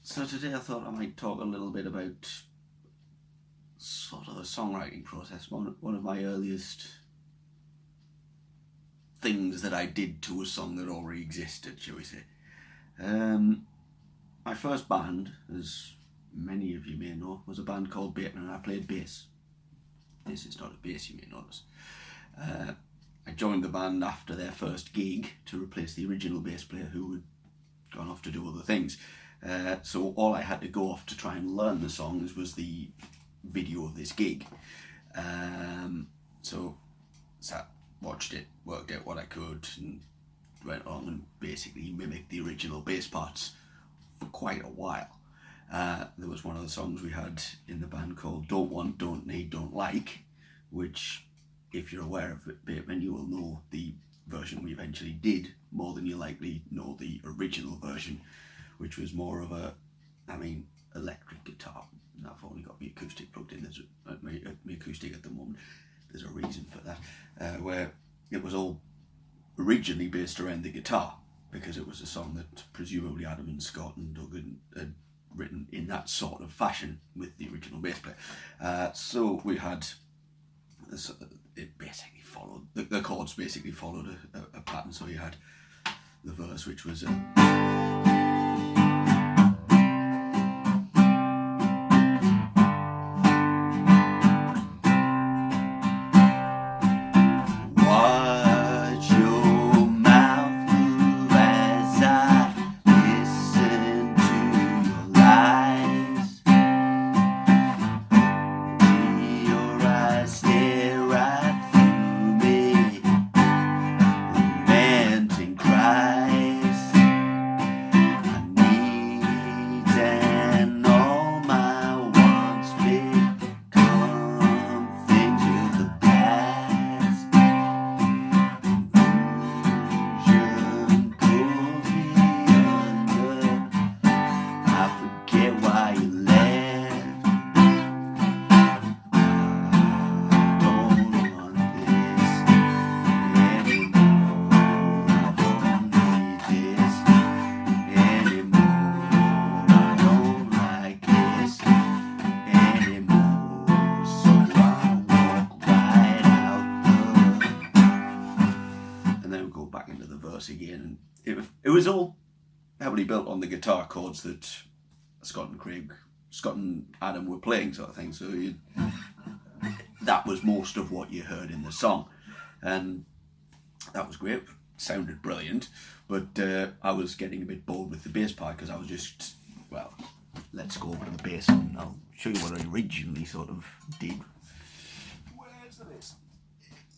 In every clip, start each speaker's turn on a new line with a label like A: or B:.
A: So today I thought I might talk a little bit about sort of the songwriting process. One of my earliest things that I did to a song that already existed, shall we say. My first band, as many of you may know, was a band called Bateman, and I played bass. This is not a bass, you may notice. I joined the band after their first gig to replace the original bass player who had gone off to do other things. So all I had to go off to try and learn the songs was the video of this gig. So sat, watched it, worked out what I could, and went on and basically mimicked the original bass parts for quite a while. There was one of the songs we had in the band called Don't Want, Don't Need, Don't Like, which, if you're aware of it, Bateman, you will know the version we eventually did more than you likely know the original version, which was more of a, electric guitar. I've only got my acoustic plugged in. There's my acoustic at the moment. There's a reason for that, where it was all originally based around the guitar, because it was a song that presumably Adam and Scott and Doug had written in that sort of fashion with the original bass player. So we had this, it basically followed, the chords basically followed a pattern. So you had the verse, which was again, and it was all heavily built on the guitar chords that Scott and Adam were playing, sort of thing. So that was most of what you heard in the song, and that was great. Sounded brilliant, but I was getting a bit bored with the bass part, because I was just, well, let's go over to the bass and I'll show you what I originally sort of did. Where's the bass?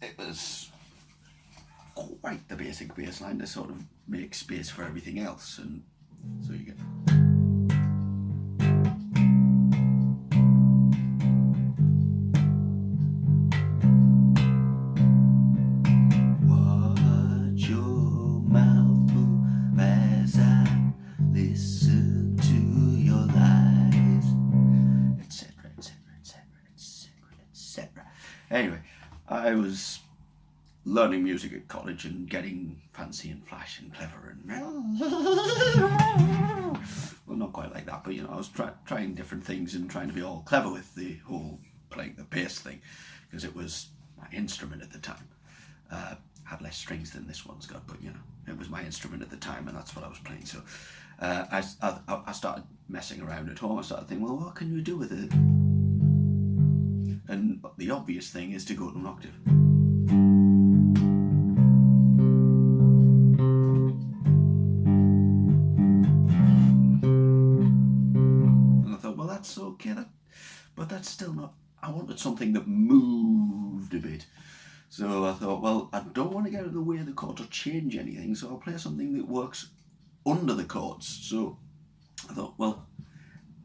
A: It was quite the basic bass line to sort of make space for everything else, and so you get watch your mouth move as I listen to your lies, etc, etc, etc, etc, etc. Anyway, I was learning music at college and getting fancy and flash and clever and well, not quite like that, but I was trying different things and trying to be all clever with the whole playing the bass thing, because it was my instrument at the time. Had less strings than this one's got, but it was my instrument at the time, and that's what I was playing. So I started messing around at home. I started thinking, well, what can you do with it? And the obvious thing is to go to an octave. That's okay, but that's still not, I wanted something that moved a bit. So I thought, well, I don't want to get in the way of the chords or change anything, so I'll play something that works under the chords. So I thought, well,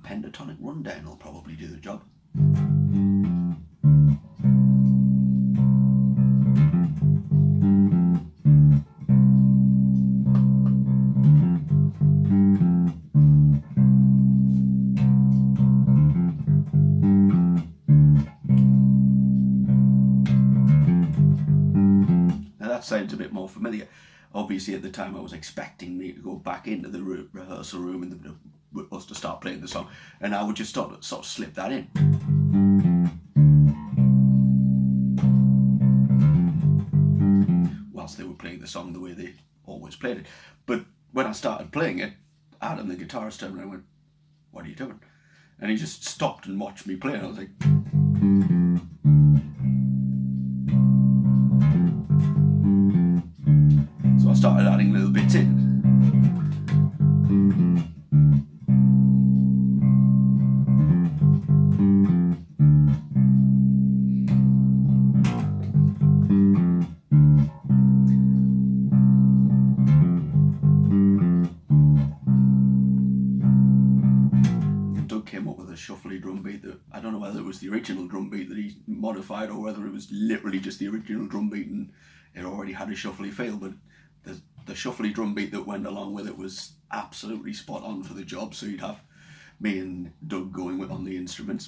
A: pentatonic rundown will probably do the job. That sounds a bit more familiar. Obviously at the time I was expecting me to go back into the rehearsal room and us to start playing the song, and I would just sort of slip that in. Whilst they were playing the song the way they always played it. But when I started playing it, Adam, the guitarist, turned around and went, "What are you doing?" And he just stopped and watched me play, and I was like, so I started adding little bits in. Came up with a shuffly drum beat that I don't know whether it was the original drum beat that he modified or whether it was literally just the original drum beat and it already had a shuffly feel, but the shuffly drum beat that went along with it was absolutely spot on for the job. So you'd have me and Doug going with on the instruments.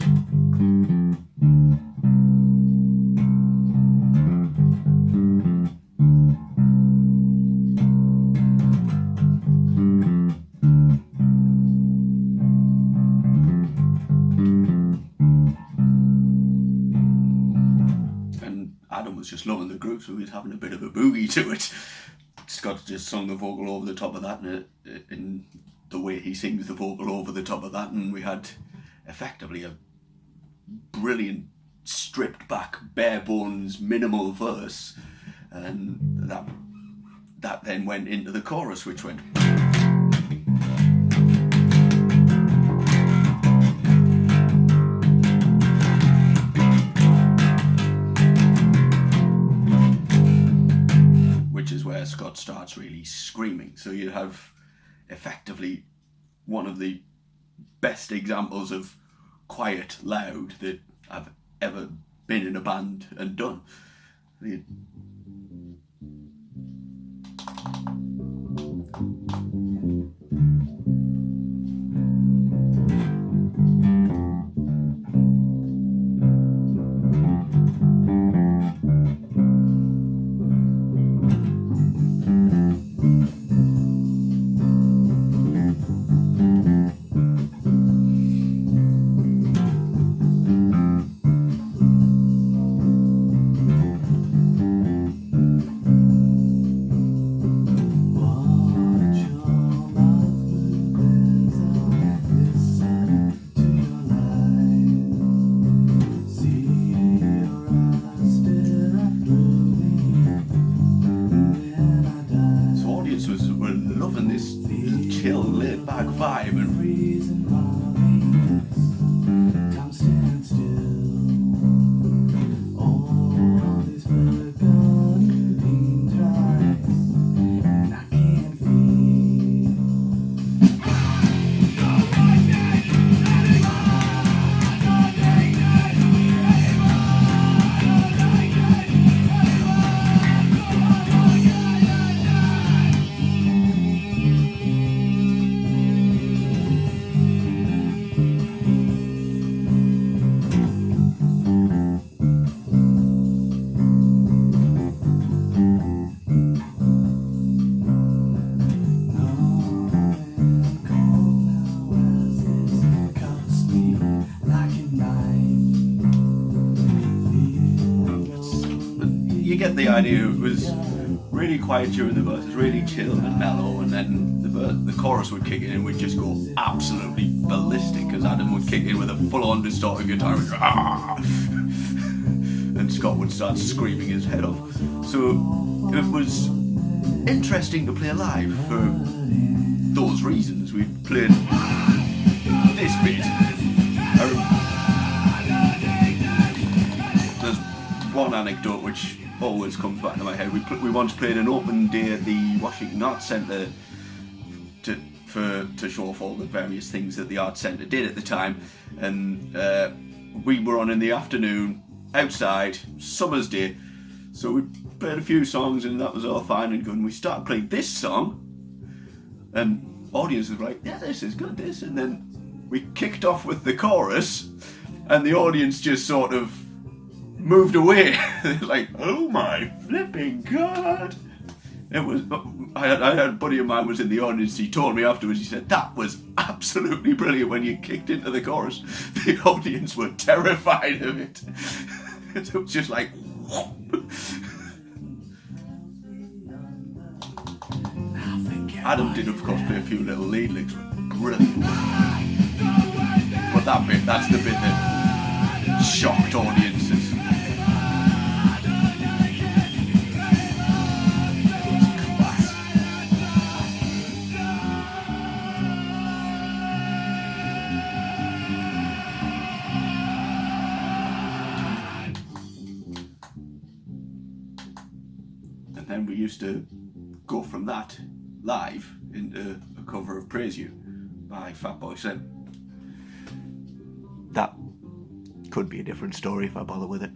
A: Adam was just loving the groove, so he was having a bit of a boogie to it. Scott just sung the vocal over the top of that, and in the way he sings the vocal over the top of that, and we had effectively a brilliant, stripped back, bare bones, minimal verse, and that then went into the chorus, which went. Where Scott starts really screaming. So you have effectively one of the best examples of quiet, loud that I've ever been in a band and done. Chill, laid back vibe and you get the idea. It was really quiet during the verses, really chill and mellow, and then the chorus would kick in and we'd just go absolutely ballistic because Adam would kick in with a full-on distorted guitar and Scott would start screaming his head off. So it was interesting to play live for those reasons. We played this bit. There's one anecdote which always comes back to my head. We once played an open day at the Washington Arts Centre to show off all the various things that the Arts Centre did at the time, and we were on in the afternoon outside, summer's day, so we played a few songs and that was all fine and good, and we started playing this song and audience was like, yeah, this is good, this, and then we kicked off with the chorus and the audience just sort of moved away. Like, oh my flipping god. It was. I had a buddy of mine was in the audience. He told me afterwards. He said that was absolutely brilliant when you kicked into the chorus. The audience were terrified of it. It was just like. Adam did, of course, play a few little lead licks. Brilliant. But that bit, that's the bit that shocked audiences. And then we used to go from that live into a cover of Praise You by Fatboy Slim. That could be a different story if I bother with it.